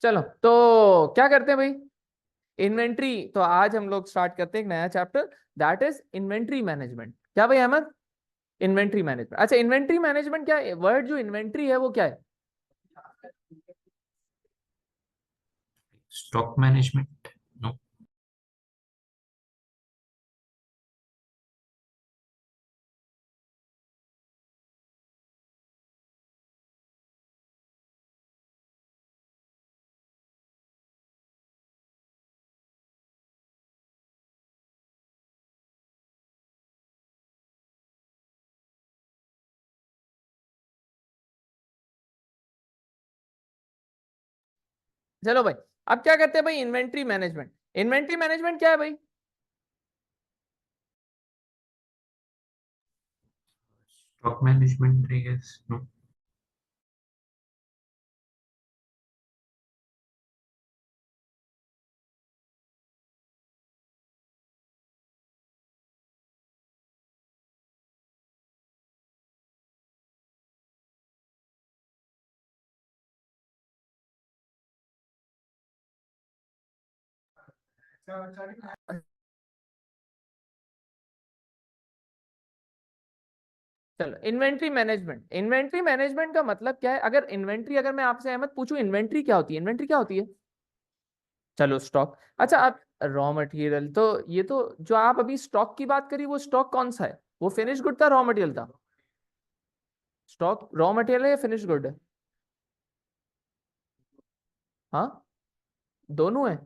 चलो तो क्या करते हैं भाई, इन्वेंट्री। तो आज हम लोग स्टार्ट करते हैं एक नया chapter, that is inventory management. क्या भाई अहमद? Inventory management. अच्छा, इन्वेंट्री मैनेजमेंट क्या है? वर्ड जो इन्वेंट्री है वो क्या है? Stock management. नो। चलो भाई, अब क्या करते हैं भाई, इन्वेंट्री मैनेजमेंट। इन्वेंट्री मैनेजमेंट क्या है भाई? Stock management, I guess. No. चलो, इन्वेंट्री मैनेजमेंट। इन्वेंट्री मैनेजमेंट का मतलब क्या है? अगर इन्वेंट्री, अगर मैं आपसे अहमद पूछूं इन्वेंट्री क्या होती है, इन्वेंट्री क्या होती है? चलो स्टॉक। अच्छा, आप रॉ मटेरियल, तो ये तो जो आप अभी स्टॉक की बात करी, वो स्टॉक कौन सा है? वो फिनिश गुड था, रॉ मटेरियल था? स्टॉक रॉ मटेरियल है या फिनिश गुड है? हाँ, दोनों है।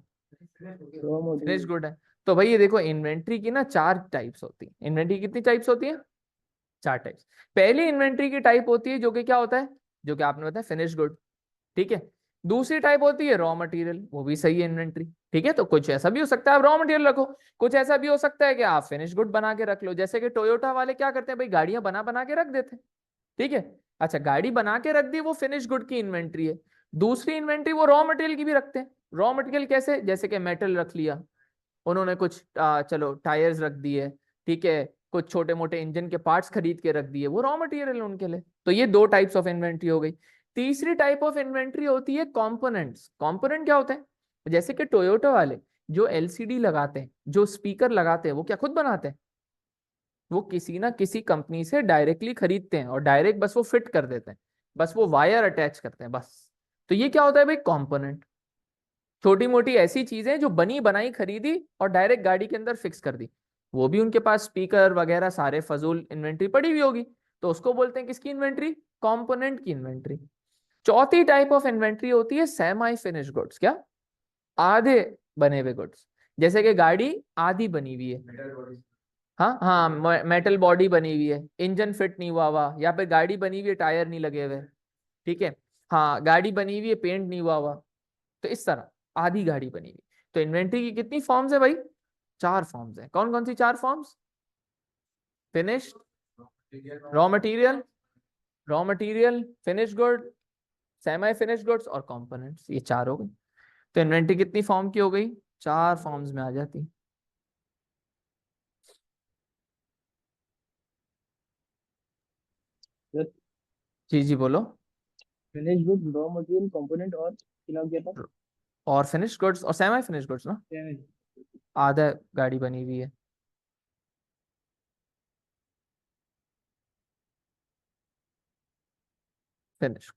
फिनिश गुड है। तो भाई ये देखो, इन्वेंट्री की ना चार टाइप्स होती है। इन्वेंट्री कितनी टाइप्स होती है? चार टाइप्स। पहली इन्वेंट्री की टाइप होती है जो कि क्या होता है, जो कि आपने बताया फिनिश गुड, ठीक है। दूसरी टाइप होती है रॉ मटेरियल, वो भी सही है इन्वेंट्री, ठीक है। तो कुछ ऐसा भी हो सकता है आप रॉ मटेरियल रखो, कुछ ऐसा भी हो सकता है कि आप फिनिश गुड बना के रख लो। जैसे कि टोयोटा वाले क्या करते हैं भाई, गाड़ियां बना बना के रख देते हैं, ठीक है। अच्छा, गाड़ी बना के रख दी, वो फिनिश गुड की इन्वेंट्री है। दूसरी इन्वेंट्री वो रॉ मटेरियल की भी रखते हैं। रॉ मटेरियल कैसे? जैसे कि मेटल रख लिया उन्होंने, कुछ चलो टायर्स रख दिए, ठीक है, कुछ छोटे मोटे इंजन के पार्ट्स खरीद के रख दिए, वो रॉ मटेरियल उनके लिए। तो ये दो टाइप्स ऑफ इन्वेंट्री हो गई। तीसरी टाइप ऑफ इन्वेंट्री होती है कंपोनेंट्स। कंपोनेंट क्या होते हैं? जैसे कि टोयोटा वाले जो एलसीडी लगाते हैं, जो स्पीकर लगाते हैं, वो क्या खुद बनाते हैं? वो किसी ना किसी कंपनी से डायरेक्टली खरीदते हैं और डायरेक्ट बस वो फिट कर देते हैं, बस वो वायर अटैच करते हैं बस। तो ये क्या होता है भाई, कंपोनेंट। छोटी मोटी ऐसी चीजें जो बनी बनाई खरीदी और डायरेक्ट गाड़ी के अंदर फिक्स कर दी, वो भी उनके पास स्पीकर वगैरह सारे फजूल इन्वेंट्री पड़ी हुई होगी, तो उसको बोलते हैं किसकी इन्वेंट्री? कंपोनेंट की इन्वेंट्री। चौथी टाइप ऑफ इन्वेंट्री होती है सेमी फिनिश गुड्स। क्या? आधे बने हुए गुड्स। जैसे कि गाड़ी आधी बनी हुई है, हाँ हाँ, मेटल बॉडी बनी हुई है, इंजन फिट नहीं हुआ या फिर गाड़ी बनी हुई है टायर नहीं लगे हुए, ठीक है, हाँ गाड़ी बनी हुई है पेंट नहीं हुआ, तो इस तरह आधी गाड़ी बनी हुई। तो इन्वेंट्री की कितनी फॉर्म्स है भाई? चार फॉर्म्स है। कौन कौन सी चार forms? Finished, raw material, raw material, finish good, semi finish goods और कंपोनेंट्स, ये चार हो गई। तो इन्वेंट्री कितनी फॉर्म की हो गई? चार फॉर्म्स में आ जाती। सर, जी जी बोलो। Finish good, raw material, component और फिलहाल क्या था? और फिनिश गुड्स और सेमी फिनिश गुड्स ना, Damage। आधा गाड़ी बनी हुई है। फिनिश।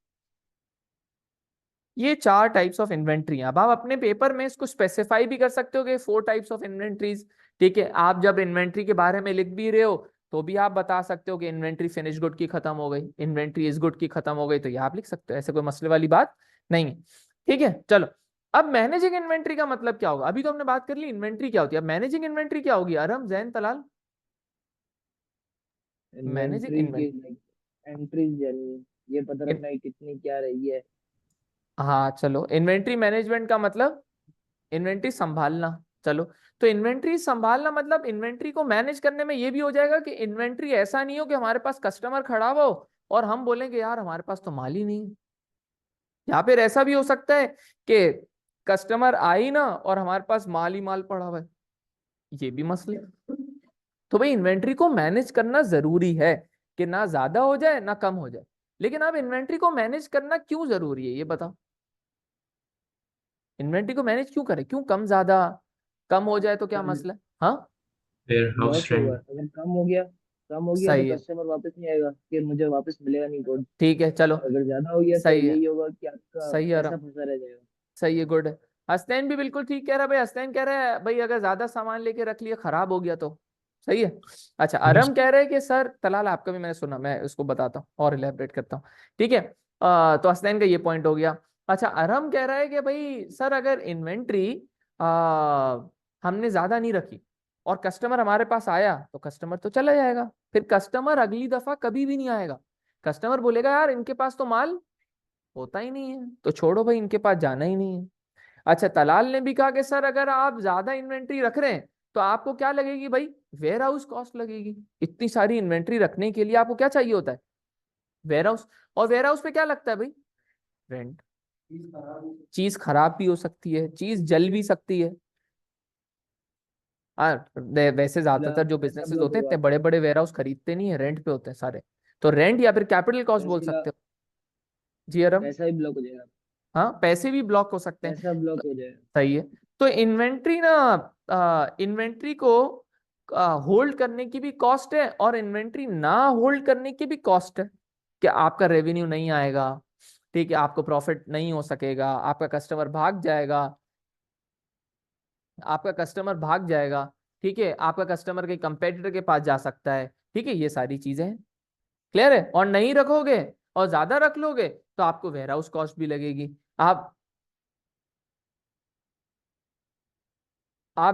ये चार टाइप्स ऑफ इन्वेंट्री हैं। अब आप अपने पेपर में इसको स्पेसिफाई भी कर सकते हो कि फोर टाइप्स ऑफ इन्वेंट्रीज, ठीक है। आप जब इन्वेंट्री के बारे में लिख भी रहे हो तो भी आप बता सकते हो कि इन्वेंट्री फिनिश गुड की खत्म हो गई, इन्वेंट्री इज गुड की खत्म हो गई, तो ये आप लिख सकते हो, ऐसे कोई मसले वाली बात नहीं है, ठीक है। चलो, अब मैनेजिंग इन्वेंट्री का मतलब क्या होगा? अभी तो हमने बात कर ली इन्वेंट्री क्या होती है, अब मैनेजिंग इन्वेंट्री क्या होगी? अरम, जैन, तलाल। मैनेजिंग इन्वेंट्री की इन्वेंट्री, एंट्रीज, यानी ये पता रखना है कितनी क्या रही है। हाँ चलो, इन्वेंट्री मैनेजमेंट का मतलब इन्वेंट्री संभालना। चलो, तो इन्वेंट्री संभालना मतलब इन्वेंट्री को मैनेज करने में ये भी हो जाएगा कि इन्वेंट्री ऐसा नहीं हो कि हमारे पास कस्टमर खड़ा हो और हम बोलेंगे यार हमारे पास तो माल ही नहीं है। या फिर ऐसा भी हो सकता है कि कस्टमर आई ना और हमारे पास माल ही माल पड़ा हुआ है, ये भी मसले। तो भाई इन्वेंट्री को मैनेज करना जरूरी है कि ना ज्यादा हो जाए ना कम हो जाए। लेकिन अब इन्वेंट्री को मैनेज करना क्यों जरूरी है ये बताओ। इन्वेंट्री को मैनेज क्यों करें, क्यों कम ज्यादा, कम हो जाए तो क्या कम मसला है? हाँ warehouse लॉस होगा, rent. अगर कम हो गया तो सही है, कस्टमर वापस नहीं आएगा, फिर मुझे वापस मिलेगा नहीं गुड। ठीक है चलो, और अगर ज्यादा हो गया तो सही है, यही होगा कि आपका सही है पैसा आराम, फंसा रह जाएगा। सही है, गुड है। हसनैन भी बिल्कुल ठीक कह रहा है भाई, हसनैन कह रहा है भाई अगर ज्यादा सामान लेके रख लिया खराब हो गया तो सही है। अच्छा Yes. आरम कह रहे हैं कि सर तलाल आपका भी मैंने सुना, मैं उसको बताता हूँ और इलेबरेट करता हूँ, ठीक है। तो हसनैन का ये पॉइंट हो गया। अच्छा आरम कह रहा है कि भाई सर अगर इन्वेंट्री हमने ज्यादा नहीं रखी और कस्टमर हमारे पास आया तो कस्टमर तो चला जाएगा, फिर कस्टमर अगली दफा कभी भी नहीं आएगा, कस्टमर बोलेगा यार इनके पास तो माल होता ही नहीं है, तो छोड़ो भाई इनके पास जाना ही नहीं है। अच्छा तलाल ने भी कहा कि सर अगर आप ज्यादा इन्वेंट्री रख रहे हैं तो आपको क्या लगेगी भाई, वेयर हाउस कॉस्ट लगेगी, इतनी सारी इन्वेंट्री रखने के लिए आपको क्या चाहिए होता है, वेयर हाउस। और वेयर हाउस पे क्या लगता है भाई, रेंट। चीज खराब भी हो सकती है, चीज जल भी सकती है। वैसे ज्यादातर जो पैसा बिजनेसेस ब्लॉक होते हैं होगा इतने आपका। बड़े बड़े वेयर हाउस खरीदते नहीं है, रेंट पे होते हैं सारे, तो रेंट या फिर कैपिटल कॉस्ट बोल पैसे सकते हो। जी अरम, पैसा ही ब्लॉक हो जाएगा। हाँ पैसे भी ब्लॉक हो सकते हैं। पैसा ब्लॉक हो जाएगा। सही है। तो इन्वेंट्री ना, इन्वेंट्री को होल्ड करने की भी कॉस्ट है और इन्वेंट्री ना होल्ड करने की भी कॉस्ट है, कि आपका रेवेन्यू नहीं आएगा, ठीक है, आपको प्रॉफिट नहीं हो सकेगा, आपका कस्टमर भाग जाएगा, आपका कस्टमर भाग जाएगा, ठीक है, आपका कस्टमर के कंपेटिटर के पास जा सकता है, ठीक है, ये सारी चीजें हैं। क्लियर है। और नहीं रखोगे और ज्यादा रख लोगे तो आपको वेयर हाउस कॉस्ट भी लगेगी। आप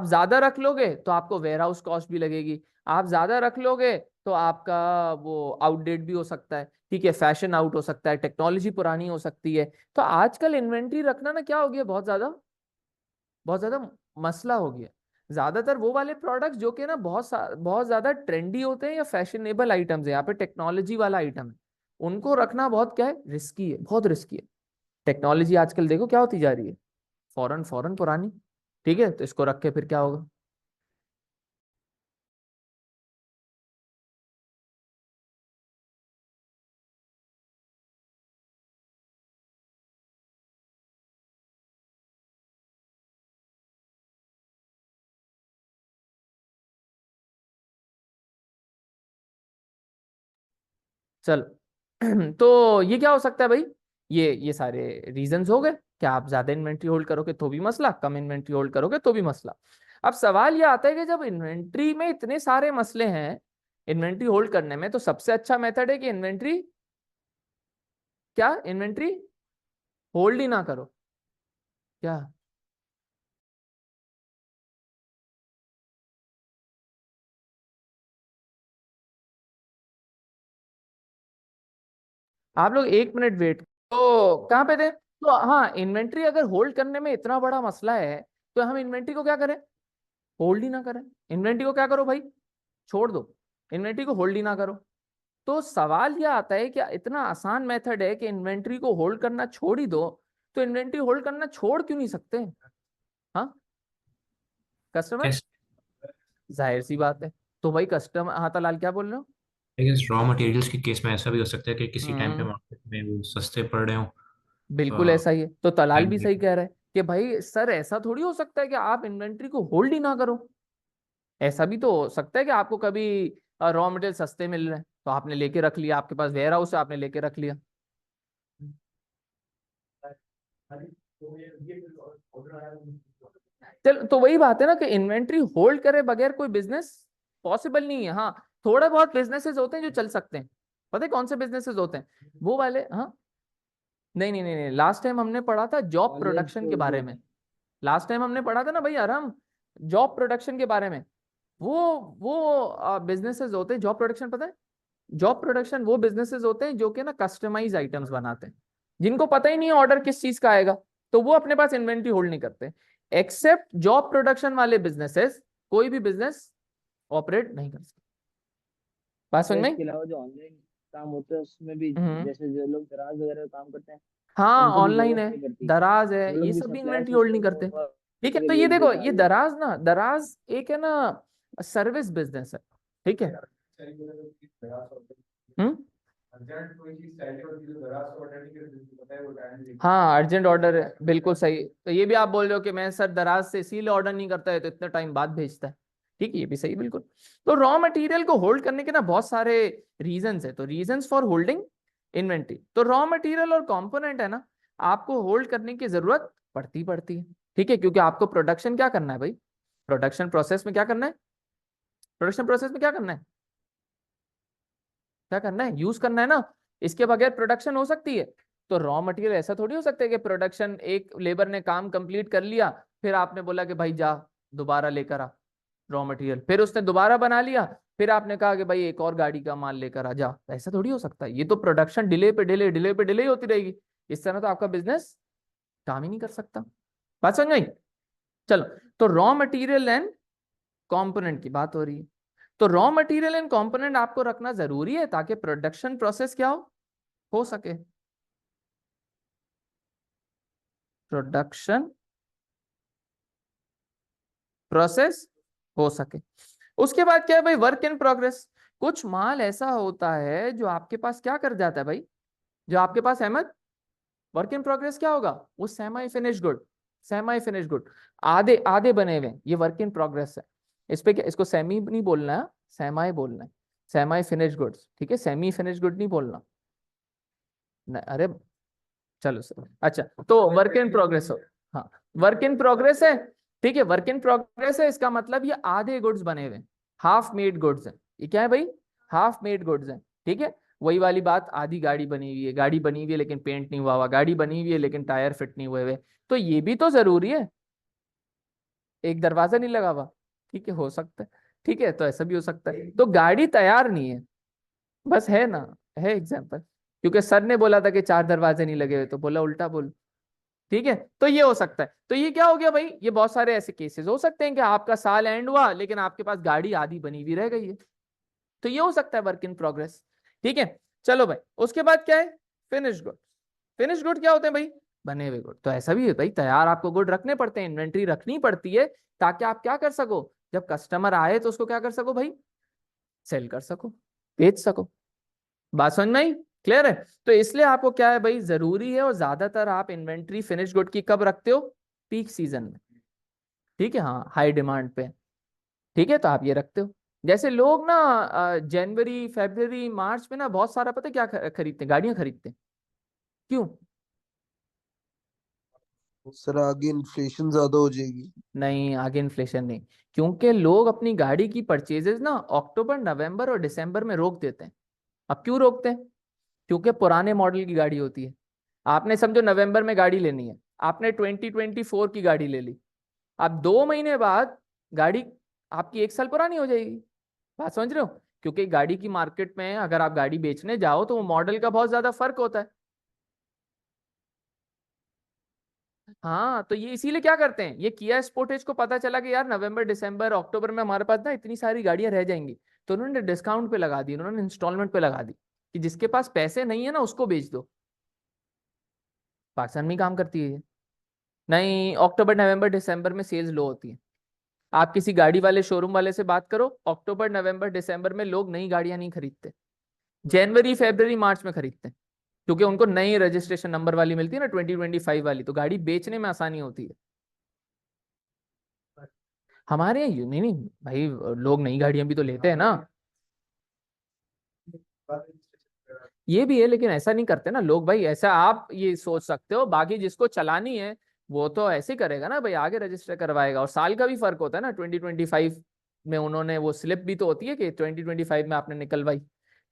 ज्यादा रख लोगे तो आपको वेयर हाउस कॉस्ट भी लगेगी, आप ज्यादा रख लोगे तो आपका वो आउटडेट भी हो सकता है, ठीक है, फैशन आउट हो सकता है, टेक्नोलॉजी पुरानी हो सकती है। तो आजकल इन्वेंट्री रखना ना क्या हो गया, बहुत ज्यादा मसला हो गया। ज्यादातर वो वाले प्रोडक्ट्स जो कि ना बहुत ज्यादा ट्रेंडी होते हैं या फैशनेबल आइटम्स है, यहाँ पे टेक्नोलॉजी वाला आइटम है, उनको रखना बहुत क्या है, रिस्की है, बहुत रिस्की है। टेक्नोलॉजी आजकल देखो क्या होती जा रही है, फौरन फौरन पुरानी, ठीक है, तो इसको रख के फिर क्या होगा। चल तो ये क्या हो सकता है भाई, ये सारे रीजंस हो गए कि आप ज्यादा इन्वेंट्री होल्ड करोगे तो भी मसला, कम इन्वेंट्री होल्ड करोगे तो भी मसला। अब सवाल ये आता है कि जब इन्वेंट्री में इतने सारे मसले हैं इन्वेंट्री होल्ड करने में, तो सबसे अच्छा मेथड है कि इन्वेंट्री क्या, इन्वेंट्री होल्ड ही ना करो, क्या। आप लोग 1 मिनट वेट, तो कहाँ पे थे, तो हाँ इन्वेंट्री अगर होल्ड करने में इतना बड़ा मसला है तो हम इन्वेंट्री को क्या करें, होल्ड ही ना करें, इन्वेंट्री को क्या करो भाई, छोड़ दो, इन्वेंट्री को होल्ड ही ना करो। तो सवाल यह आता है कि इतना आसान मेथड है कि इन्वेंट्री को होल्ड करना छोड़ ही दो, तो इन्वेंट्री होल्ड करना छोड़ क्यों नहीं सकते। हाँ कस्टमर, Yes. जाहिर सी बात है। तो भाई कस्टमर, हाँ तलाल क्या बोल रहे हो। I guess रॉ मटेरियल्स के केस में ऐसा भी हो सकता है कि किसी टाइम पे हम्म, मार्केट में वो सस्ते पड़ रहे हो. बिल्कुल ऐसा ही है, तो तलाल भी सही कह रहा है कि भाई सर ऐसा थोड़ी हो सकता है कि आप इन्वेंट्री को होल्ड ही ना करो, ऐसा भी तो हो सकता है कि आपको कभी रॉ मटेरियल सस्ते मिल रहे हैं तो आपने लेके रख लिया, आपके पास वेयर हाउस है आपने लेके रख लिया। चल तो वही बात है ना कि इन्वेंट्री होल्ड करे बगैर कोई बिजनेस पॉसिबल नहीं है। हाँ थोड़े बहुत बिजनेसेस होते हैं जो चल सकते हैं, पता है कौन से बिजनेसेस होते हैं वो वाले, हाँ नहीं नहीं नहीं नहीं, लास्ट टाइम हमने पढ़ा था जॉब ऑनलाइन प्रोडक्शन के स्टोर जो बारे होते में, हैं। लास्ट टाइम हमने पढ़ा था ना भाई आराम, जॉब प्रोडक्शन के बारे में। वो बिजनेसेस होते हैं, जॉब प्रोडक्शन पता है, जॉब प्रोडक्शन वो बिजनेसेस होते हैं जो कि ना कस्टमाइज आइटम्स बनाते हैं, जिनको पता ही नहीं है ऑर्डर किस चीज का आएगा, तो वो अपने पास इन्वेंट्री होल्ड नहीं करते। एक्सेप्ट जॉब प्रोडक्शन वाले बिजनेसेस कोई भी बिजनेस ऑपरेट नहीं कर सकते। बात और समझ में। इसके अलावा जो ऑनलाइन काम होता है उसमें भी, हम्म, जैसे जो लोग दराज वगैरह काम करते हैं, हाँ उनको भी ऑनलाइन जरूरत है, नहीं पड़ती। दराज है, वो ये लोग भी सब भी सप्लायर इन्वेंट्री होल्ड नहीं सिस्टम करते। ठीक है, में तो ये भेज देखो देता ये है वो। दराज ना, दराज एक है ना सर्विस बिजनेस है, ठीक है। हम्म, हाँ अर्जेंट ऑर्डर है, बिल्कुल सही। तो ये भी आप बोल रहे हो कि मैं सर दराज से इसीलिए ऑर्डर नहीं करता है तो इतने टाइम बाद भेजता है। ठीक है, ये भी सही बिल्कुल। तो रॉ मटेरियल को होल्ड करने के ना बहुत सारे रीजंस है। तो रीजंस फॉर होल्डिंग इन्वेंट्री, तो रॉ मटेरियल और कंपोनेंट है ना, आपको होल्ड करने की जरूरत पड़ती है। ठीक है, क्योंकि आपको प्रोडक्शन क्या करना है भाई, प्रोडक्शन प्रोसेस में क्या करना है, प्रोडक्शन प्रोसेस में क्या करना है, क्या करना है, यूज करना है ना। इसके बगैर प्रोडक्शन हो सकती है? तो रॉ मटेरियल ऐसा थोड़ी हो सकता है कि प्रोडक्शन, एक लेबर ने काम कंप्लीट कर लिया, फिर आपने बोला कि भाई जा दोबारा लेकर आ रॉ मटेरियल, फिर उसने दोबारा बना लिया, फिर आपने कहा कि भाई एक और गाड़ी का माल लेकर आ जा। ऐसा थोड़ी हो सकता है, ये तो प्रोडक्शन डिले पे डिले, डिले पे डिले होती रहेगी। इस तरह तो आपका बिजनेस काम ही नहीं कर सकता। बात समझ गई? चलो, तो रॉ मटेरियल एंड कंपोनेंट की बात हो रही है। तो रॉ मटेरियल एंड कंपोनेंट आपको रखना जरूरी है ताकि प्रोडक्शन प्रोसेस क्या हो सके, प्रोडक्शन प्रोसेस हो सके। उसके बाद क्या है भाई, वर्क इन प्रोग्रेस। कुछ माल ऐसा होता है जो आपके पास क्या कर जाता है भाई, जो आपके पास अहमद वर्क इन प्रोग्रेस क्या होगा, वो semi finish good, semi finish good, आधे आधे बने हुए हैं, ये वर्क इन प्रोग्रेस है। इस पे क्या, इसको सेमी नहीं बोलना है, सेमी बोलना है, सेमी फिनिश गुड्स। ठीक है, सेमी फिनिश गुड नहीं बोलना। नहीं, अरे चलो सर, अच्छा तो वर्क इन प्रोग्रेस हो, हाँ वर्क इन प्रोग्रेस है। ठीक है, वर्क इन प्रोग्रेस है, इसका मतलब ये आधे गुड्स बने हुए, हाफ मेड गुड्स है। ये क्या है भाई, हाफ मेड गुड्स है। ठीक है, वही वाली बात, आधी गाड़ी बनी हुई है, गाड़ी बनी हुई है लेकिन पेंट नहीं हुआ हुआ, गाड़ी बनी हुई है लेकिन टायर फिट नहीं हुए हुए, तो ये भी तो जरूरी है। एक दरवाजा नहीं लगा हुआ, ठीक है, हो सकता है। ठीक है, तो ऐसा भी हो सकता है। तो गाड़ी तैयार नहीं है, बस है ना, है एग्जाम्पल, क्योंकि सर ने बोला था कि चार दरवाजे नहीं लगे हुए, तो बोला उल्टा बोल। ठीक है, तो ये हो सकता है। तो ये क्या हो गया भाई, ये बहुत सारे ऐसे केसेस हो सकते हैं कि आपका साल एंड हुआ लेकिन आपके पास गाड़ी आधी बनी हुई रह गई है, तो ये हो सकता है वर्क इन प्रोग्रेस। ठीक है, चलो भाई, उसके बाद क्या है, फिनिश गुड। फिनिश गुड क्या होते हैं भाई, बने हुए गुड। तो ऐसा भी है भाई, तैयार आपको गुड रखने पड़ते हैं, इन्वेंट्री रखनी पड़ती है, ताकि आप क्या कर सको, जब कस्टमर आए तो उसको क्या कर सको भाई, सेल कर सको, बेच सको। बात समझ में आई, क्लियर है? तो इसलिए आपको क्या है भाई, जरूरी है, और ज्यादातर आप इन्वेंट्री फिनिश गुड की कब रखते हो, पीक सीजन में। ठीक है, हाँ हाई डिमांड पे। ठीक है, तो आप ये रखते हो। जैसे लोग ना जनवरी फरवरी मार्च में ना बहुत सारा, पता है क्या खरीदते हैं, गाड़ियां खरीदते हैं। क्यों? सर आगे इन्फ्लेशन ज्यादा हो जाएगी। नहीं, आगे इन्फ्लेशन नहीं, क्योंकि लोग अपनी गाड़ी की परचेजेस ना अक्टूबर नवंबर और दिसंबर में रोक देते हैं। अब क्यों रोकते हैं, क्योंकि पुराने मॉडल की गाड़ी होती है। आपने समझो नवंबर में गाड़ी लेनी है, आपने 2024 की गाड़ी ले ली, अब 2 महीने बाद गाड़ी आपकी 1 साल पुरानी हो जाएगी। बात समझ रहे हो? क्योंकि गाड़ी की मार्केट में अगर आप गाड़ी बेचने जाओ तो वो मॉडल का बहुत ज्यादा फर्क होता है। हाँ, तो ये इसीलिए क्या करते हैं, ये किया स्पोर्टेज को पता चला कि यार नवंबर दिसंबर अक्टूबर में हमारे पास ना इतनी सारी गाड़ियां रह जाएंगी, तो उन्होंने डिस्काउंट पे लगा दी, उन्होंने इंस्टॉलमेंट पे लगा दी, कि जिसके पास पैसे नहीं है ना उसको बेच दो। पाकिस्तान में ही काम करती है ये। नहीं, अक्टूबर नवंबर दिसंबर में सेल्स लो होती है। आप किसी गाड़ी वाले शोरूम वाले से बात करो, अक्टूबर नवंबर दिसंबर में लोग नई गाड़ियां नहीं खरीदते, जनवरी फरवरी मार्च में खरीदते हैं, क्योंकि उनको नई रजिस्ट्रेशन नंबर वाली मिलती है ना, 2025 वाली, तो गाड़ी बेचने में आसानी होती है। हमारे यहाँ नहीं नहीं भाई, लोग नई गाड़ियां भी तो लेते हैं ना। ये भी है, लेकिन ऐसा नहीं करते ना लोग भाई, ऐसा आप ये सोच सकते हो, बाकी जिसको चलानी है वो तो ऐसे ही करेगा ना भाई, आगे रजिस्टर करवाएगा। और साल का भी फर्क होता है ना, 2025 में उन्होंने वो स्लिप भी तो होती है कि 2025 में आपने निकलवाई,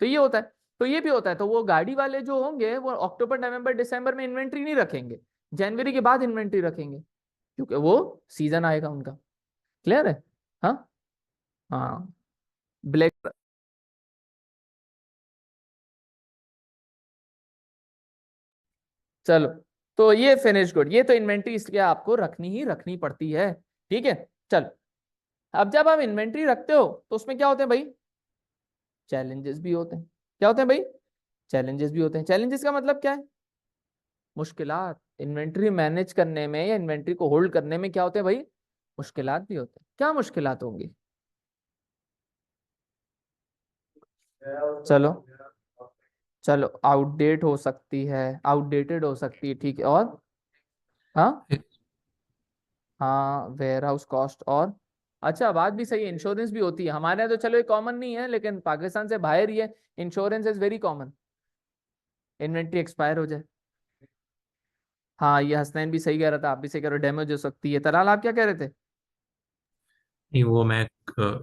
तो ये होता है। तो ये भी होता है, तो वो गाड़ी वाले जो होंगे वो अक्टूबर नवंबर दिसंबर में इन्वेंट्री नहीं रखेंगे, जनवरी के बाद इन्वेंट्री रखेंगे, क्योंकि वो सीजन आएगा उनका। क्लियर है? हाँ, हाँ, ब्लैक। चलो, तो ये फिनिश गुड, ये तो इन्वेंट्री इसलिए आपको रखनी ही रखनी पड़ती है। ठीक है, चलो, अब जब आप इन्वेंट्री रखते हो तो उसमें क्या होते हैं भाई, चैलेंजेस भी होते हैं। क्या होते हैं भाई, चैलेंजेस भी होते हैं। चैलेंजेस का मतलब क्या है, मुश्किलात। इन्वेंट्री मैनेज करने में या इन्वेंट्री को होल्ड करने में क्या होते हैं भाई, मुश्किलात भी होते हैं। क्या मुश्किलात होंगी, चलो, चलो आउटडेट हो सकती है, आउटडेटेड हो सकती है, ठीक है, और हाँ हाँ वेयर हाउस कॉस्ट, और अच्छा बात भी सही है, इंश्योरेंस भी होती है हमारे यहाँ, तो चलो ये कॉमन नहीं है लेकिन पाकिस्तान से बाहर ही है, insurance is very common, inventory expire हो जाए। हाँ ये हसनैन भी सही कह रहा था, आप भी सही कह रहे हो, डैमेज हो सकती है। तलाल आप क्या कह रहे थे? नहीं, वो मैं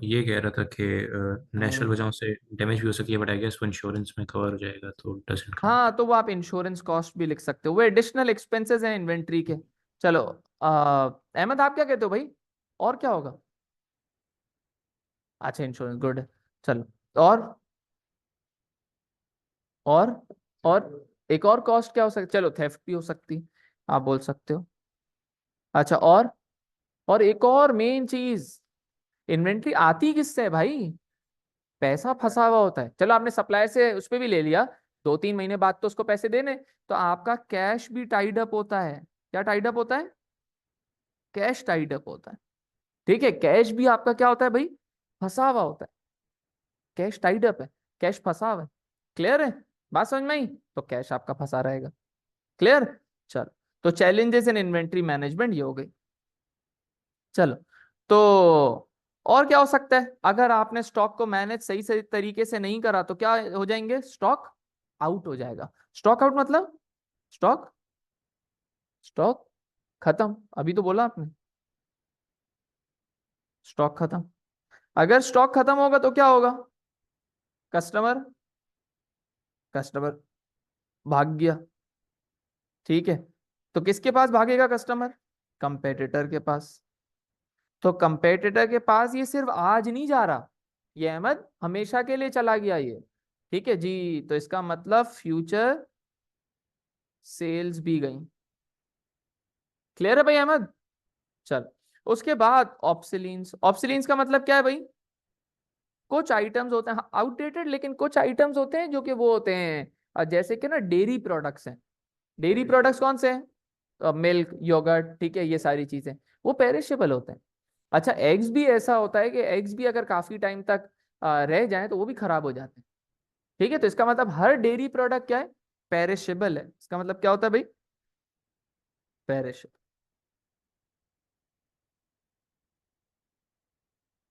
ये कह रहा था कि नेचुरल हम्म, वजहों से डैमेज भी हो सकती है, बट आई गेस वो इंश्योरेंस में कवर हो जाएगा तो डजंट काउंट। हाँ तो वो आप इंश्योरेंस कॉस्ट भी लिख सकते हो, वो एडिशनल एक्सपेंसेस हैं इन्वेंट्री के। चलो अहमद आप क्या कहते हो भाई, और क्या होगा? अच्छा इंश्योरेंस, गुड है। चलो और और और एक और कॉस्ट क्या हो सकती, चलो थेफ्ट भी हो सकती, आप बोल सकते हो। अच्छा और एक और मेन चीज, इन्वेंट्री आती किससे है भाई? पैसा फंसा हुआ होता है। चलो आपने सप्लायर से उस पे भी ले लिया, 2-3 महीने बाद तो उसको पैसे देने, तो आपका कैश भी टाइड अप होता है। क्या टाइड अप होता है? कैश टाइड अप होता है। ठीक है, कैश भी आपका क्या होता है भाई? फंसा हुआ होता है। कैश टाइड अप है, कैश फंसा हुआ है। क्लियर है? बात समझ में आई? तो कैश आपका फंसा रहेगा। क्लियर? चलो, तो चैलेंजेस इन इन्वेंट्री मैनेजमेंट ये हो गई। चलो, तो और क्या हो सकता है? अगर आपने स्टॉक को मैनेज सही सही तरीके से नहीं करा तो क्या हो जाएंगे? स्टॉक आउट हो जाएगा। स्टॉक आउट मतलब स्टॉक स्टॉक खत्म, अभी तो बोला आपने, स्टॉक खत्म। अगर स्टॉक खत्म होगा तो क्या होगा? कस्टमर कस्टमर भाग गया। ठीक है, तो किसके पास भागेगा कस्टमर? कंपेटिटर के पास। तो कंपेटिटर के पास ये सिर्फ आज नहीं जा रहा, ये अहमद हमेशा के लिए चला गया ये। ठीक है जी, तो इसका मतलब फ्यूचर सेल्स भी गई। क्लियर है भाई अहमद? चल, उसके बाद ऑप्सिलीन्स। ऑप्सिलीन्स का मतलब क्या है भाई? कुछ आइटम्स होते हैं आउटडेटेड, लेकिन कुछ आइटम्स होते हैं जो कि वो होते हैं जैसे कि ना डेयरी प्रोडक्ट्स हैं। डेयरी प्रोडक्ट्स कौन से हैं? मिल्क, योगर्ट, ठीक है, ये सारी चीजें वो पेरिशेबल होते हैं। अच्छा एग्स भी ऐसा होता है कि एग्स भी अगर काफी टाइम तक रह जाए तो वो भी खराब हो जाते हैं। ठीक है, तो इसका मतलब हर डेयरी प्रोडक्ट क्या है? पेरिशेबल है। इसका मतलब क्या होता है भाई? पेरिशेबल।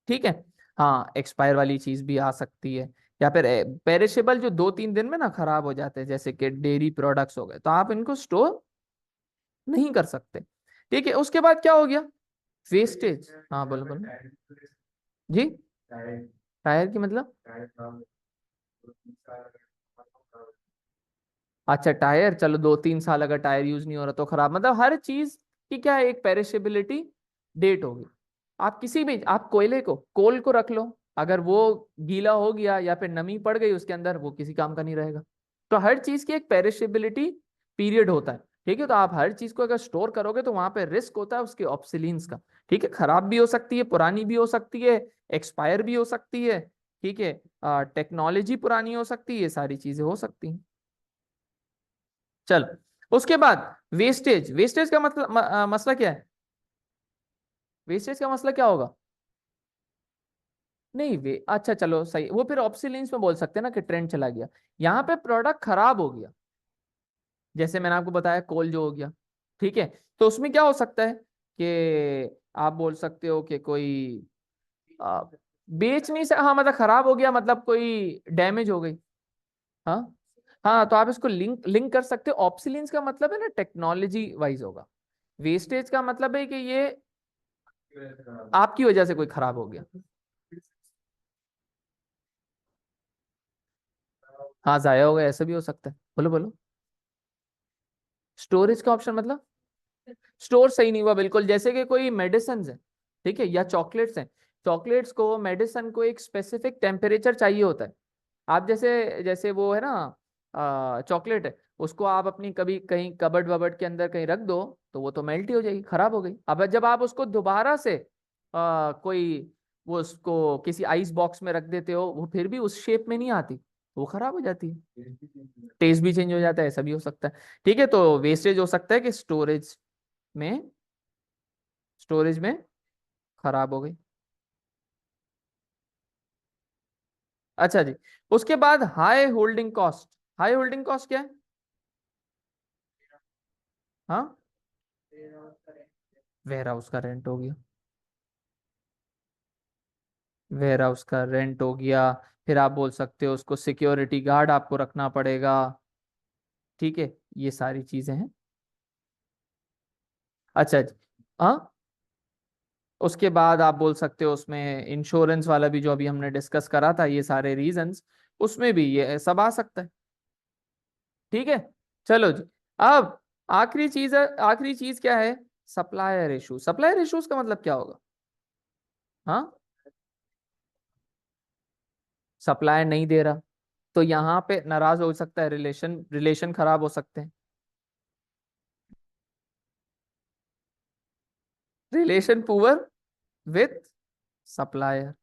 ठीक है, हाँ एक्सपायर वाली चीज भी आ सकती है, या फिर पेरिशेबल जो 2-3 दिन में ना खराब हो जाते हैं, जैसे कि डेयरी प्रोडक्ट्स हो गए, तो आप इनको स्टोर नहीं कर सकते। ठीक है, उसके बाद क्या हो गया? वेस्टेज। हाँ बोलो बोलो जी। टायर की मतलब? अच्छा टायर, चलो 2-3 साल अगर टायर यूज नहीं हो रहा तो खराब, मतलब हर चीज की क्या है, एक पेरिशेबिलिटी डेट होगी। आप किसी भी, आप कोयले को, कोल को रख लो, अगर वो गीला हो गया या फिर नमी पड़ गई उसके अंदर, वो किसी काम का नहीं रहेगा। तो हर चीज की एक पेरिशेबिलिटी पीरियड होता है। ठीक है, तो आप हर चीज को अगर स्टोर करोगे तो वहां पे रिस्क होता है उसके ऑब्सिलींस का। ठीक है, खराब भी हो सकती है, पुरानी भी हो सकती है, एक्सपायर भी हो सकती है। ठीक है, टेक्नोलॉजी पुरानी हो सकती है, ये सारी चीजें हो सकती हैं। चल, उसके बाद वेस्टेज। वेस्टेज का मतलब मसला क्या है? वेस्टेज का मसला क्या होगा? नहीं वे अच्छा चलो सही, वो फिर ऑप्सिलेंस में बोल सकते हैं ना कि ट्रेंड चला गया। यहाँ पे प्रोडक्ट खराब हो गया, जैसे मैंने आपको बताया कोल जो हो गया। ठीक है, तो उसमें क्या हो सकता है कि आप बोल सकते हो कि कोई आ, बेच नहीं सक, हाँ मतलब खराब हो गया मतलब कोई डैमेज हो गई। हाँ हाँ, तो आप इसको लिंक लिंक कर सकते हो। ऑप्सिलेंस का मतलब है ना टेक्नोलॉजी वाइज होगा, वेस्टेज का मतलब है कि ये आपकी वजह से कोई खराब हो गया। हाँ जाया हो गया, ऐसा भी हो सकता है। बोलो बोलो। स्टोरेज का ऑप्शन मतलब? स्टोर सही नहीं हुआ बिल्कुल, जैसे कि कोई मेडिसिन है, ठीक है, या चॉकलेट्स हैं। चॉकलेट्स को, मेडिसिन को एक स्पेसिफिक टेम्परेचर चाहिए होता है। आप जैसे जैसे वो है ना चॉकलेट है, उसको आप अपनी कभी कहीं कबर्ड वबर्ड के अंदर कहीं रख दो तो वो तो मेल्ट ही हो जाएगी, खराब हो गई। अब जब आप उसको दोबारा से कोई वो उसको किसी आइस बॉक्स में रख देते हो, वो फिर भी उस शेप में नहीं आती, वो खराब हो जाती है, टेस्ट भी चेंज हो जाता है, ऐसा भी हो सकता है। ठीक है, तो वेस्टेज हो सकता है कि में स्टोरेज में खराब हो गई। अच्छा जी, उसके बाद high holding cost. High holding cost क्या है? हाँ, वेयर हाउस का रेंट हो गया, वेयर हाउस का रेंट हो गया। फिर आप बोल सकते हो उसको सिक्योरिटी गार्ड आपको रखना पड़ेगा। ठीक है, ये सारी चीजें हैं। अच्छा जी। हाँ, उसके बाद आप बोल सकते हो उसमें इंश्योरेंस वाला भी जो अभी हमने डिस्कस करा था, ये सारे रीजंस, उसमें भी ये सब आ सकता है। ठीक है, चलो जी। अब आखिरी चीज क्या है? Supplier issue. सप्लायर इश्यूज का मतलब क्या होगा? हाँ, सप्लायर नहीं दे रहा, तो यहाँ पे नाराज हो सकता है, रिलेशन रिलेशन खराब हो सकते हैं। Relation poor with supplier.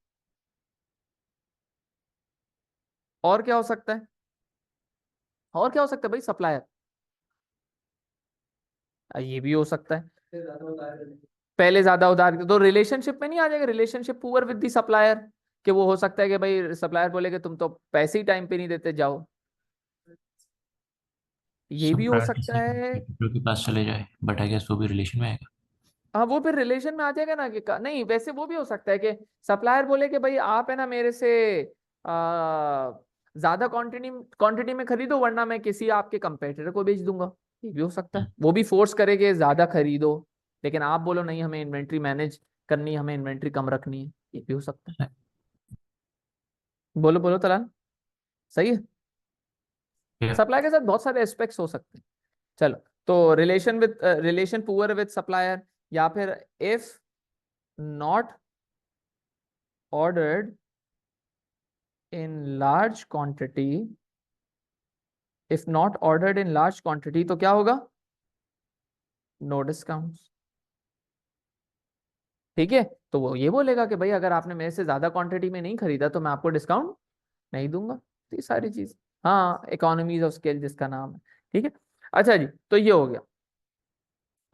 और क्या हो सकता है? और क्या हो सकता है भाई? सप्लायर, ये भी हो सकता है। पहले ज्यादा उधार, तो रिलेशनशिप में नहीं आ जाएगा? Relationship poor with the supplier, कि वो हो सकता है कि भाई सप्लायर बोले कि तुम तो पैसे ही टाइम पे नहीं देते, जाओ। ये भी हो सप्लायर सकता किसी है। कंपटीटर के पास चले जाए, बट आई गेस वो भी रिलेशन में आएगा। हाँ, वो फिर रिलेशन में आ जाएगा ना, कि नहीं, वैसे वो भी हो सकता है कि सप्लायर बोले कि भाई आप है ना मेरे से ज्यादा क्वांटिटी क्वांटिटी में खरीदो, वरना मैं किसी आपके कंपेटिटर को बेच दूंगा। ये भी हो सकता है, वो भी फोर्स करे कि ज्यादा खरीदो, लेकिन आप बोलो नहीं, हमें इन्वेंट्री मैनेज करनी है, हमें इन्वेंट्री कम रखनी है। ये भी हो सकता है। बोलो बोलो तलाल, सही है। या सप्लाई के साथ बहुत सारे एस्पेक्ट्स हो सकते हैं। चलो, तो रिलेशन पुअर विद सप्लायर, या फिर if not ordered in large quantity, if not ordered in large quantity तो क्या होगा? No discount. ठीक है, तो वो ये बोलेगा कि भाई अगर आपने मेरे से ज्यादा क्वांटिटी में नहीं खरीदा तो मैं आपको डिस्काउंट नहीं दूंगा। तो ये सारी चीज, हाँ, इकोनॉमीज ऑफ स्केल जिसका नाम है। ठीक है, अच्छा जी, तो ये हो गया।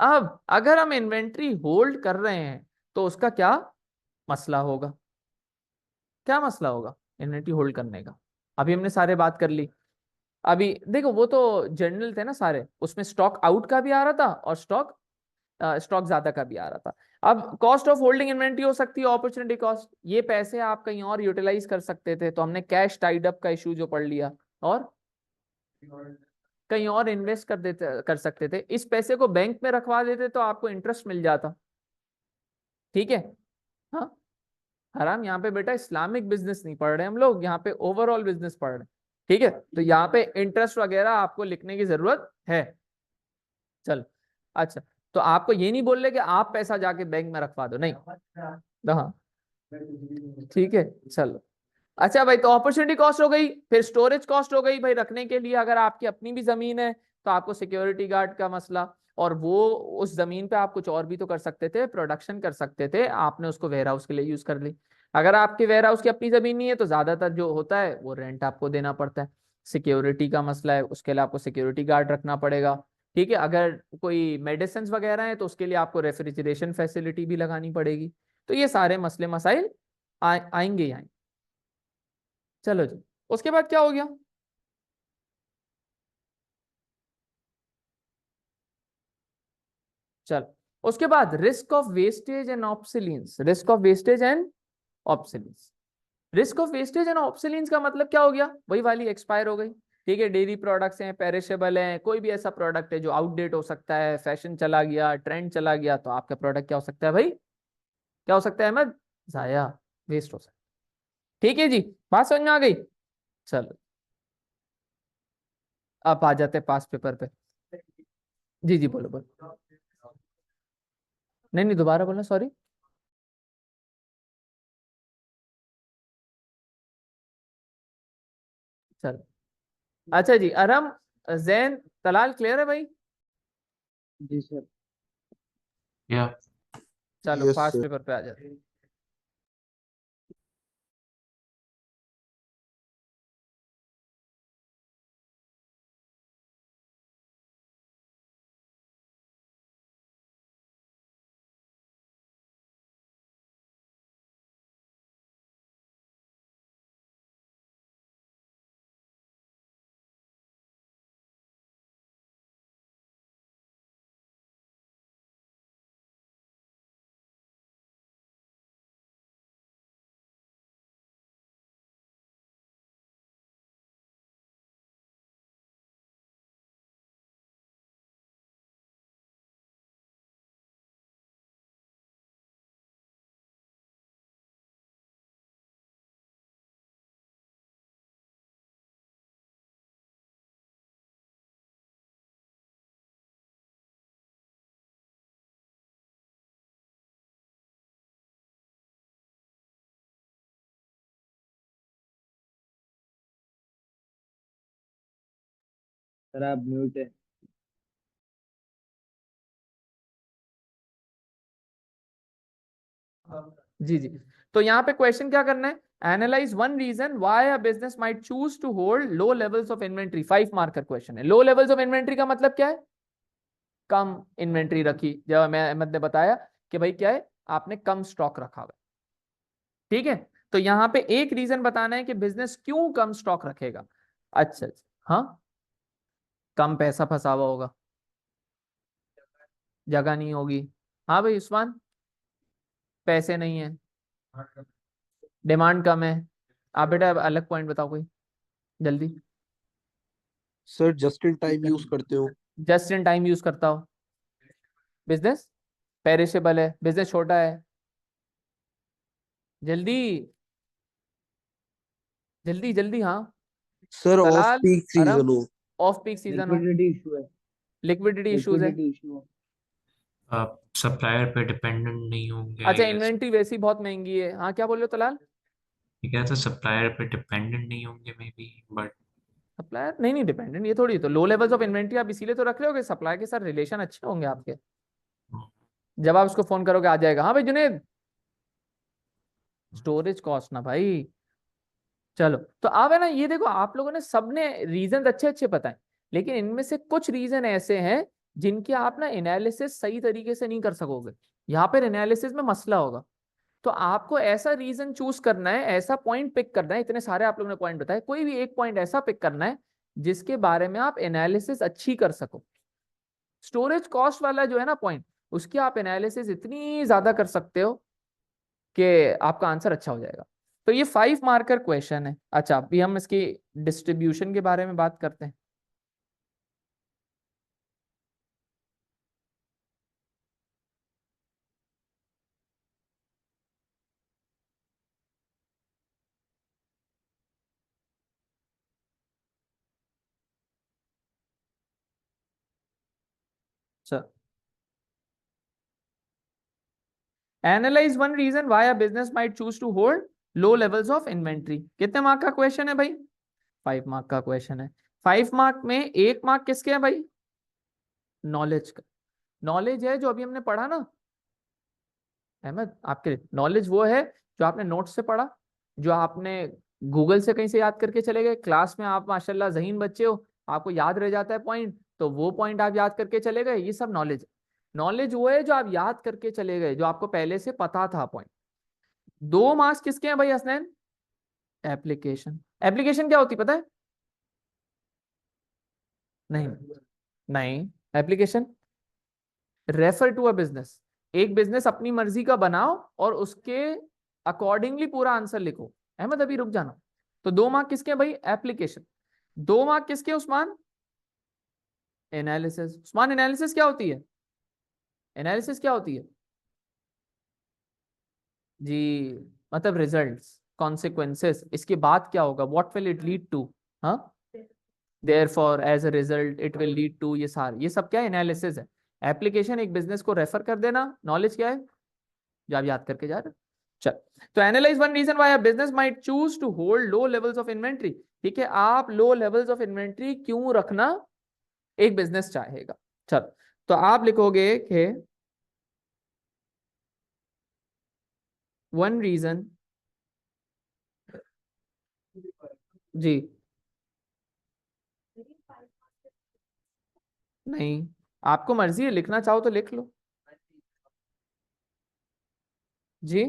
अब अगर हम इन्वेंट्री होल्ड कर रहे हैं तो उसका क्या मसला होगा? क्या मसला होगा इन्वेंट्री होल्ड करने का? अभी हमने सारे बात कर ली। अभी देखो, वो तो जनरल थे ना सारे, उसमें स्टॉक आउट का भी आ रहा था और स्टॉक ज्यादा का भी आ रहा था। अब कॉस्ट ऑफ होल्डिंग इन्वेंट्री हो सकती है, अपॉर्चुनिटी कॉस्ट, ये पैसे आप कहीं और यूटिलाइज कर सकते थे, तो हमने कैश टाइड अप का इशू जो पढ़ लिया, और कहीं और इन्वेस्ट कर सकते थे। इस पैसे को बैंक में रखवा देते तो आपको इंटरेस्ट मिल जाता। ठीक है, हाँ, हराम, यहाँ पे बेटा इस्लामिक बिजनेस नहीं पढ़ रहे हम लोग, यहाँ पे ओवरऑल बिजनेस पढ़ रहे हैं। ठीक है, तो यहाँ पे इंटरेस्ट वगैरह आपको लिखने की जरूरत है। चल, अच्छा, तो आपको ये नहीं बोल रहे कि आप पैसा जाके बैंक में रखवा दो, नहीं। हाँ, ठीक है, चलो। अच्छा भाई, तो अपॉर्चुनिटी कॉस्ट हो गई, फिर स्टोरेज कॉस्ट हो गई भाई, रखने के लिए अगर आपकी अपनी भी जमीन है तो आपको सिक्योरिटी गार्ड का मसला, और वो उस जमीन पे आप कुछ और भी तो कर सकते थे, प्रोडक्शन कर सकते थे, आपने उसको वेयर हाउस के लिए यूज कर ली। अगर आपके वेयर हाउस की अपनी जमीन नहीं है तो ज्यादातर जो होता है वो रेंट आपको देना पड़ता है। सिक्योरिटी का मसला है, उसके लिए आपको सिक्योरिटी गार्ड रखना पड़ेगा। ठीक है, अगर कोई मेडिसिन वगैरह है तो उसके लिए आपको रेफ्रिजरेशन फैसिलिटी भी लगानी पड़ेगी। तो ये सारे मसले मसाइल आएंगे ही आएंगे। चलो जी, उसके बाद क्या हो गया? चलो, उसके बाद risk of wastage and obsolescence. Risk of wastage and obsolescence. Risk of wastage and obsolescence का मतलब क्या हो गया? वही वाली, एक्सपायर हो गई। ठीक है, डेयरी प्रोडक्ट्स हैं, पेरिशेबल हैं, कोई भी ऐसा प्रोडक्ट है जो आउटडेट हो सकता है, फैशन चला गया, ट्रेंड चला गया, तो आपका प्रोडक्ट क्या हो सकता है भाई? क्या हो सकता है अहमद? जाया, वेस्ट हो सकता है। ठीक है जी, बात समझ में आ गई? चलो, आप आ जाते पास पेपर पे। जी जी, बोलो बोलो। नहीं नहीं, दोबारा बोलना, सॉरी। चलो, अच्छा जी, अरम, जैन, तलाल, क्लियर है भाई? जी सर। या चलो, यस फास्ट सर। पेपर पे आ जाते। सर आप म्यूट है। जी जी। तो यहाँ पे क्वेश्चन क्या करना है, analyse one reason why a business might choose to hold low levels of inventory. 5 mark का क्वेश्चन है। लो लेवल्स ऑफ इन्वेंट्री का मतलब क्या है, कम इन्वेंट्री रखी। जब मैं अहमद ने बताया कि भाई क्या है, आपने कम स्टॉक रखा हुआ है। ठीक है, तो यहाँ पे एक रीजन बताना है कि बिजनेस क्यों कम स्टॉक रखेगा। अच्छा अच्छा, हाँ, कम पैसा फंसा हुआ होगा, जगह नहीं होगी। हाँ भाई उस्मान, पैसे नहीं है, डिमांड कम है। आप बेटा अलग पॉइंट बताओ कोई जल्दी। Sir just in time use करते हो। जस्ट इन टाइम यूज करता हो, बिजनेस पेरिशेबल है, बिजनेस छोटा है। जल्दी जल्दी जल्दी, हाँ। Sir of Talal, peak अरम, season हो। ऑफ पीक सीजन हो, लिक्विडिटी इशू है। लिक्विडिटी इश्यूज है। लिक्विडिटी इशू है। आप सप्लायर पे डिपेंडेंट नहीं होंगे अच्छा, आई गेस। इन्वेंट्री वैसी बहुत महंगी है। हाँ क्या बोल रहे हो तलाल। ये क्या था, सप्लायर पे डिपेंडेंट नहीं होंगे मे बी, बट सप्लायर नहीं नहीं डिपेंडेंट, ये थोड़ी। तो लो लेवल्स ऑफ इन्वेंट्री आप इसीलिए तो रख रहे हो कि सप्लायर के साथ रिलेशन अच्छे होंगे आपके। जब आप उसको फोन करोगे आ जाएगा। हाँ भाई जुनेद, स्टोरेज कॉस्ट ना भाई। चलो तो अब है ना, ये देखो आप लोगों ने सबने रीजन अच्छे अच्छे बताए, लेकिन इनमें से कुछ रीजन ऐसे हैं जिनके आप ना एनालिसिस सही तरीके से नहीं कर सकोगे। यहाँ पर एनालिसिस में मसला होगा। तो आपको ऐसा रीजन चूज करना है, ऐसा पॉइंट पिक करना है। इतने सारे आप लोगों ने पॉइंट बताए, कोई भी एक पॉइंट ऐसा पिक करना है जिसके बारे में आप एनालिसिस अच्छी कर सको। स्टोरेज कॉस्ट वाला जो है ना पॉइंट, उसकी आप एनालिसिस इतनी ज्यादा कर सकते हो कि आपका आंसर अच्छा हो जाएगा। तो ये 5 मार्कर क्वेश्चन है। अच्छा, अभी हम इसकी डिस्ट्रीब्यूशन के बारे में बात करते हैं। Sir, analyse one reason why a business might choose to hold low levels of inventory. कितने मार्क का क्वेश्चन है भाई, 5 मार्क का क्वेश्चन है। 5 मार्क में 1 मार्क किसके है भाई, नॉलेज का। नॉलेज है जो अभी हमने पढ़ा ना अहमद, आपके नॉलेज वो है जो आपने नोट से पढ़ा, जो आपने गूगल से कहीं से याद करके चले गए। क्लास में आप माशाल्लाह ज़हीन बच्चे हो, आपको याद रह जाता है पॉइंट, तो वो पॉइंट आप याद करके चले गए। ये सब नॉलेज है। नॉलेज वो है जो आप याद करके चले गए, जो आपको पहले से पता था पॉइंट। 2 मार्क्स किसके हैं भाई हसनैन, एप्लीकेशन। एप्लीकेशन क्या होती पता है, नहीं नहीं, application refer to a business. एक बिजनेस अपनी मर्जी का बनाओ और उसके अकॉर्डिंगली पूरा आंसर लिखो। अहमद अभी रुक जाना। तो 2 मार्क किसके हैं भाई, एप्लीकेशन। 2 मार्क किसके हैं उस्मान, एनालिसिस। उस्मान एनालिसिस क्या होती है, एनालिसिस क्या होती है जी, मतलब रिजल्ट्स, कॉन्सिक्वेंसेस, इसके बाद क्या होगा, what will it lead to. हाँ, therefore as a result it will lead to, ये सारे ये सब क्या एनालिसिस है। एप्लीकेशन एक बिजनेस को रेफर कर देना। नॉलेज क्या है, जो आप याद करके जा रहे हो। चल, तो analyse one reason why a business might choose to hold low levels of inventory. ठीक है, आप लो लेवल्स ऑफ इन्वेंट्री क्यों रखना एक बिजनेस चाहेगा। चल, तो आप लिखोगे कि वन रीजन, जी नहीं, आपको मर्जी है, लिखना चाहो तो लिख लो जी।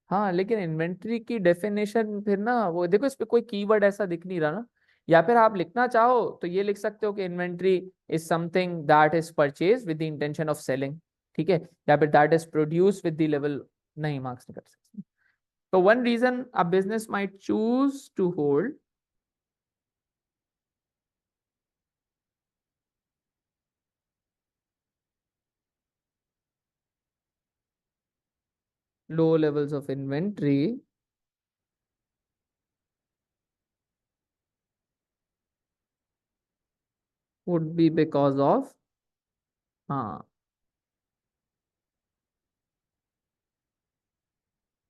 हाँ, लेकिन इन्वेंट्री की डेफिनेशन फिर ना, वो देखो इस पे कोई कीवर्ड ऐसा दिख नहीं रहा ना। या फिर आप लिखना चाहो तो ये लिख सकते हो कि inventory is something that is purchase with the intention of selling. ठीक है, या फिर that is produce with the level, नहीं मार्क्स नहीं कर सकते। तो one reason a business might choose to hold low levels of inventory would be because of, हाँ,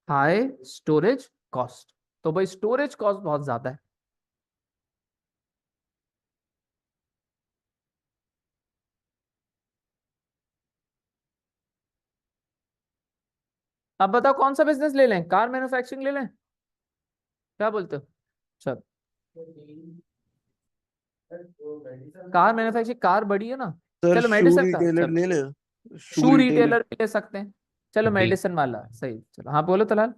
हाई स्टोरेज कॉस्ट। तो भाई स्टोरेज कॉस्ट बहुत ज्यादा है। अब बताओ कौन सा बिजनेस ले लें, कार मैन्युफैक्चरिंग ले लें, क्या बोलते हो? चल, कार मैन्युफैक्चरिंग, कार बड़ी है ना। सर चलो शू मेडिसिन का, रिटेलर चलो ले लें, शू शू रिटेलर। रिटेलर भी ले सकते हैं। चलो बे मेडिसिन वाला सही, चलो हाँ बोलो तलाल।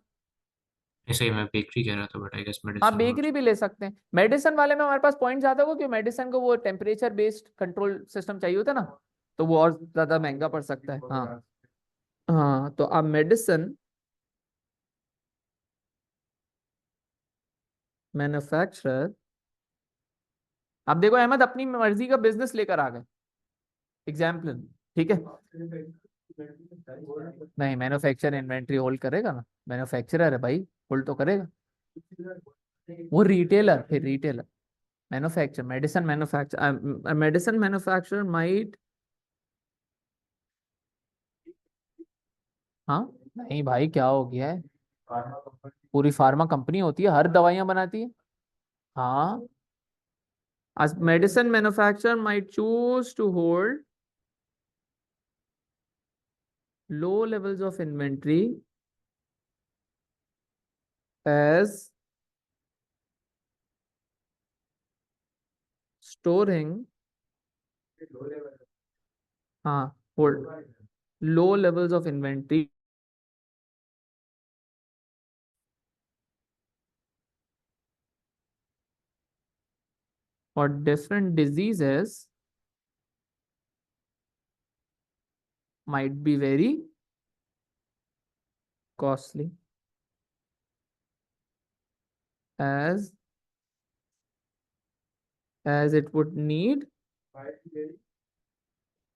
ऐसे ही मैं बेकरी कह रहा था, बट आई गेस हाँ मेडिसिन और बेकरी भी ले सकते हैं। मेडिसिन वाले में हमारे पास पॉइंट ज्यादा हो, क्योंकि मेडिसिन को वो टेम्परेचर बेस्ड कंट्रोल सिस्टम चाहिए होता है ना, तो वो और ज्यादा महंगा पड़ सकता है। हाँ हाँ, तो अब मेडिसिन मैन्युफैक्चरर, अब देखो अहमद अपनी मर्जी का बिजनेस लेकर आ गए, एग्जाम्पल, ठीक है। नहीं, मैन्युफैक्चर इन्वेंट्री होल्ड करेगा ना, मैन्युफैक्चरर है भाई, होल्ड तो करेगा। वो रिटेलर, फिर retailer manufacture, medicine manufacturer might, हाँ नहीं भाई क्या हो गया है, पूरी फार्मा कंपनी होती है, हर दवाइयां बनाती है। हाँ, as medicine manufacturer might choose to hold low levels of inventory as storing, हाँ, hold low levels of inventory for different diseases might be very costly, as it would need,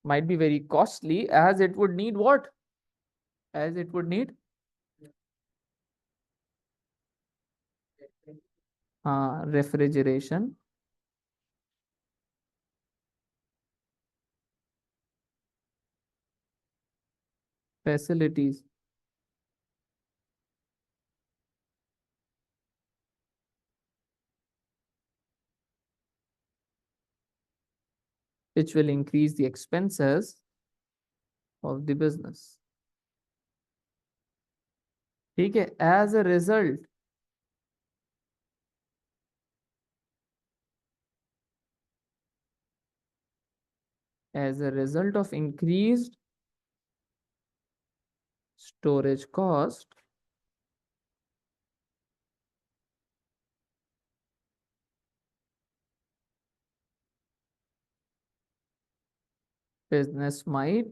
might be very costly as it would need what, as it would need, refrigeration facilities, which will increase the expenses of the business, ठीक है। as a result, as a result of increased storage cost, business might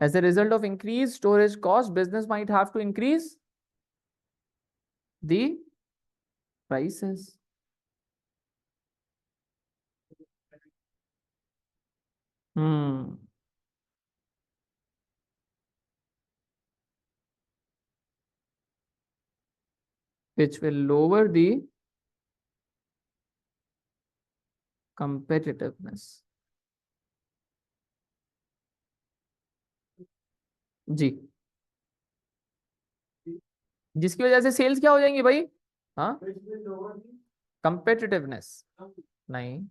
as a result of increased storage cost, business might have to increase the prices, hmm, which will lower the competitiveness, जी, जिसकी वजह से sales क्या हो जाएंगी भाई, हाँ, competitiveness, नहीं,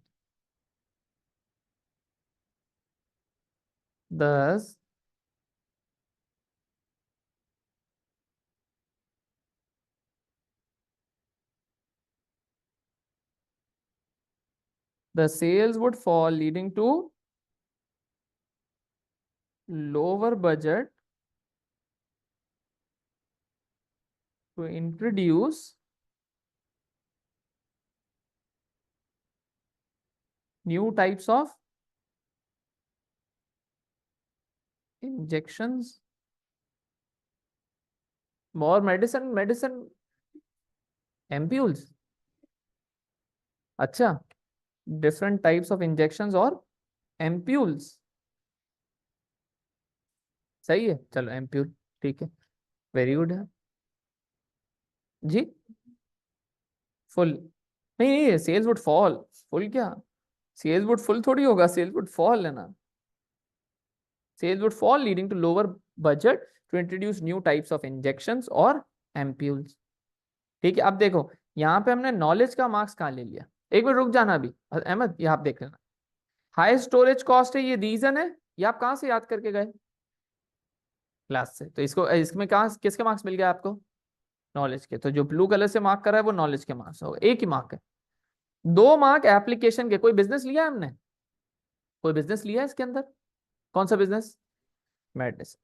thus the sales would fall, leading to lower budget to introduce new types of injections, more medicine ampules, अच्छा, डिफरेंट टाइप्स ऑफ इंजेक्शंस और एम्प्यूल्स, सही है, चलो एम्प्यूल, ठीक है, वेरी गुड है जी। फुल नहीं, नहीं सेल्स वुड फॉल, फुल क्या, सेल्स वुड फुल थोड़ी होगा, सेल्स वुड फॉल है ना, sales would fall leading to lower budget to introduce new types of injections और एम्प्यूल्स, ठीक है। अब देखो यहाँ पे हमने नॉलेज का मार्क्स कहाँ ले लिया, एक मिनट रुक जाना अभी अहमद, ये आप देख लेना। हाई स्टोरेज कॉस्ट है, ये रीजन है, ये आप कहाँ से याद करके गए, क्लास से। तो इसको इसमें कहाँ किसके मार्क्स मिल गया आपको, नॉलेज के। तो जो ब्लू कलर से मार्क कर रहा है वो नॉलेज के मार्क्स होगा, एक ही मार्क है। 2 मार्क एप्लीकेशन के। कोई बिजनेस लिया है हमने, कोई बिजनेस लिया है इसके अंदर, कौन सा बिजनेस, मेडिसिन।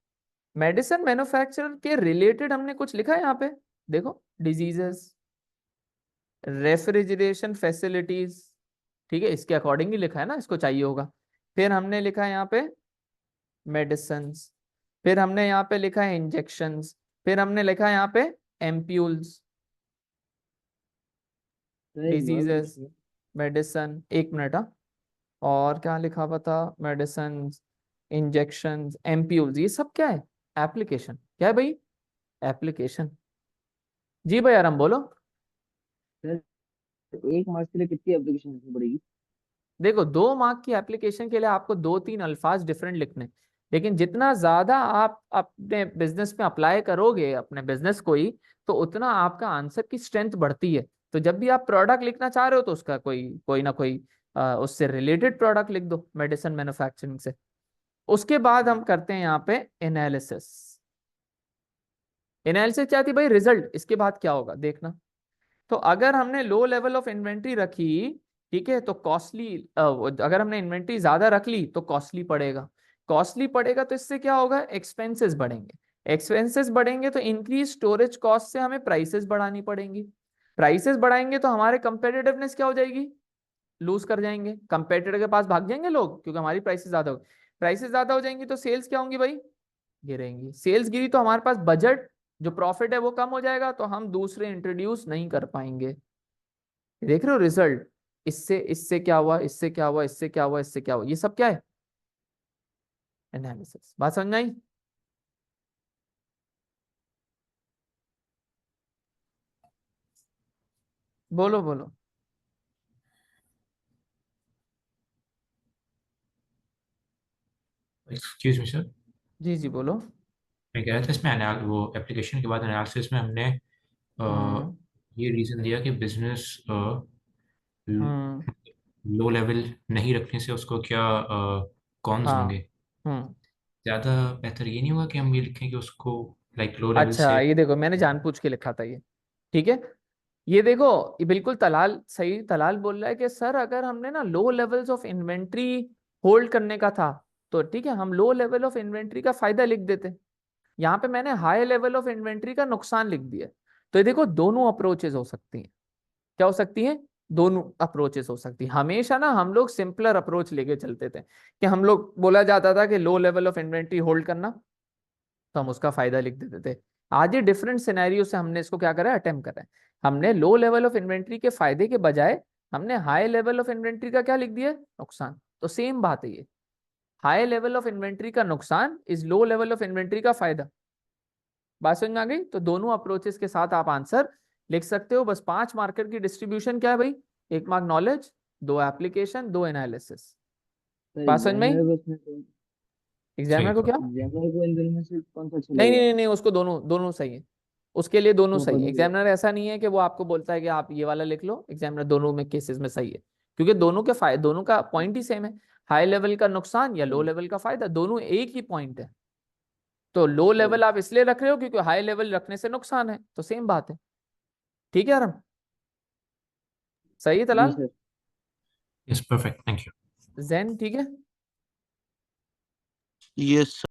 मेडिसिन मैन्युफैक्चरर के रिलेटेड हमने कुछ लिखा है यहाँ पे, देखो, डिजीजेस, रेफ्रिजरेशन फैसिलिटीज, ठीक है, इसके अकॉर्डिंग ही लिखा है ना, इसको चाहिए होगा। फिर हमने लिखा है यहाँ पे मेडिसिन, फिर हमने यहाँ पे लिखा है इंजेक्शंस, फिर हमने लिखा है यहाँ पे एम्प्यूल्स, सर एक बात डिजीजेस, पूछिए। मेडिसिन, एक मिनट। हाँ, और क्या लिखा हुआ था, मेडिसिन, इंजेक्शंस, एम्प्यूल्स, ये सब क्या है, एप्लीकेशन। क्या है भाई, एप्लीकेशन। जी भाई आराम बोलो। सर 1 मार्क्स के लिए कितनी एप्लीकेशन लिखनी पड़ेगी? देखो 2 मार्क की एप्लीकेशन के लिए आपको 2-3 अल्फाज डिफरेंट लिखने, लेकिन जितना ज्यादा आप अपने बिजनेस में अप्लाई करोगे अपने बिजनेस को ही, तो उतना आपका आंसर की स्ट्रेंथ बढ़ती है। तो जब भी आप प्रोडक्ट लिखना चाह रहे हो तो उसका कोई कोई ना कोई उससे रिलेटेड प्रोडक्ट लिख दो, मेडिसिन मैन्युफैक्चरिंग से। उसके बाद हम करते हैं यहाँ पे एनालिसिस। एनालिसिस क्या थी भाई, रिजल्ट, इसके बाद क्या होगा देखना। तो अगर हमने लो लेवल ऑफ इन्वेंट्री रखी, ठीक है, तो कॉस्टली, अगर हमने इन्वेंट्री ज्यादा रख ली तो कॉस्टली पड़ेगा। कॉस्टली पड़ेगा तो इससे क्या होगा, एक्सपेंसेस बढ़ेंगे। एक्सपेंसेस बढ़ेंगे तो इंक्रीज स्टोरेज कॉस्ट से हमें प्राइसेस बढ़ानी पड़ेंगी। प्राइसेस बढ़ाएंगे तो हमारे कंपेटिटिवनेस क्या हो जाएगी, लूज कर जाएंगे, कंपेटिटर के पास भाग जाएंगे लोग, क्योंकि हमारी प्राइसेस ज्यादा हो, प्राइसेस ज्यादा हो जाएंगी तो सेल्स क्या होंगी भाई, गिरेंगी। सेल्स गिरी तो हमारे पास बजट, जो प्रॉफिट है वो कम हो जाएगा, तो हम दूसरे इंट्रोड्यूस नहीं कर पाएंगे। देख रहे हो रिजल्ट, इससे इससे क्या हुआ, इससे क्या हुआ, इससे क्या हुआ, इससे क्या हुआ, ये सब क्या है, एनालिसिस। बात समझ में आई। बोलो बोलो। एक्सक्यूज मी सर, जी जी बोलो। मैं कह रहा था इसमें वो एप्लीकेशन के बाद एनालिसिस में हमने हम्म ये रीज़न दिया कि बिजनेस हम्म लो लेवल नहीं रखने से उसको क्या कॉन्स हाँ होंगे। हम्म। ज़्यादा बेहतर ये नहीं हुआ कि हम ये लिखें कि उसको लाइक लो लेवल अच्छा से। ये देखो, मैंने जानबूझ के लिखा था ये, ठीक है। ये देखो, ये बिल्कुल तलाल सही, तलाल बोल रहा है कि सर अगर हमने ना लो लेवल्स ऑफ इन्वेंट्री होल्ड करने का था, तो ठीक है, हम लो लेवल ऑफ इन्वेंट्री का फायदा लिख देते। यहाँ पे मैंने हाई लेवल ऑफ इन्वेंट्री का नुकसान लिख दिया। तो ये देखो, दोनों अप्रोचेस हो सकती हैं। क्या हो सकती हैं, दोनों अप्रोचेस हो सकती हैं। हमेशा ना हम लोग सिंपलर अप्रोच लेके चलते थे, कि हम लोग बोला जाता था कि low level of inventory hold करना, तो हम उसका फायदा लिख देते थे। आज ये डिफरेंट सिनेरियो से हमने इसको क्या करा है, अटेम्प्ट करा है। हमने लो लेवल ऑफ इन्वेंट्री के फायदे के बजाय हमने हाई लेवल ऑफ इन्वेंट्री का क्या लिख दिया, नुकसान। तो सेम बात है ये, हाई लेवल ऑफ इन्वेंट्री का नुकसान is low level of inventory का फायदा। बात समझ में आ गई। तो दोनों अप्रोचेस के साथ आप आंसर लिख सकते हो। बस 5 मार्कर की डिस्ट्रीब्यूशन क्या है भाई, 1 mark knowledge, 2 application, 2 analysis. Sir बात समझ में आई। एग्जामिनर को इसमें तो सही है एग्जामिनर को सर। क्या, एग्जामिनर को इन दोनों में से कौन सा अच्छा नहीं नहीं लगेगा? नहीं नहीं, उसको दोनों दोनों सही है, उसके लिए दोनों तो सही है। दोनों एग्जामिनर ऐसा नहीं है कि वो आपको बोलता है कि आप ये वाला लिख लो, एग्जामिनर दोनों में केसेस में सही है, क्योंकि दोनों के फायदे, दोनों का पॉइंट ही सेम है। हाई लेवल का नुकसान या लो लेवल का फायदा, दोनों एक ही पॉइंट है। तो लो लेवल आप इसलिए रख रहे हो क्योंकि हाई लेवल रखने से नुकसान है, तो सेम बात है। ठीक है आराम, सही है जी Talal, sir. Yes perfect, thank you. Jain ठीक है। यस।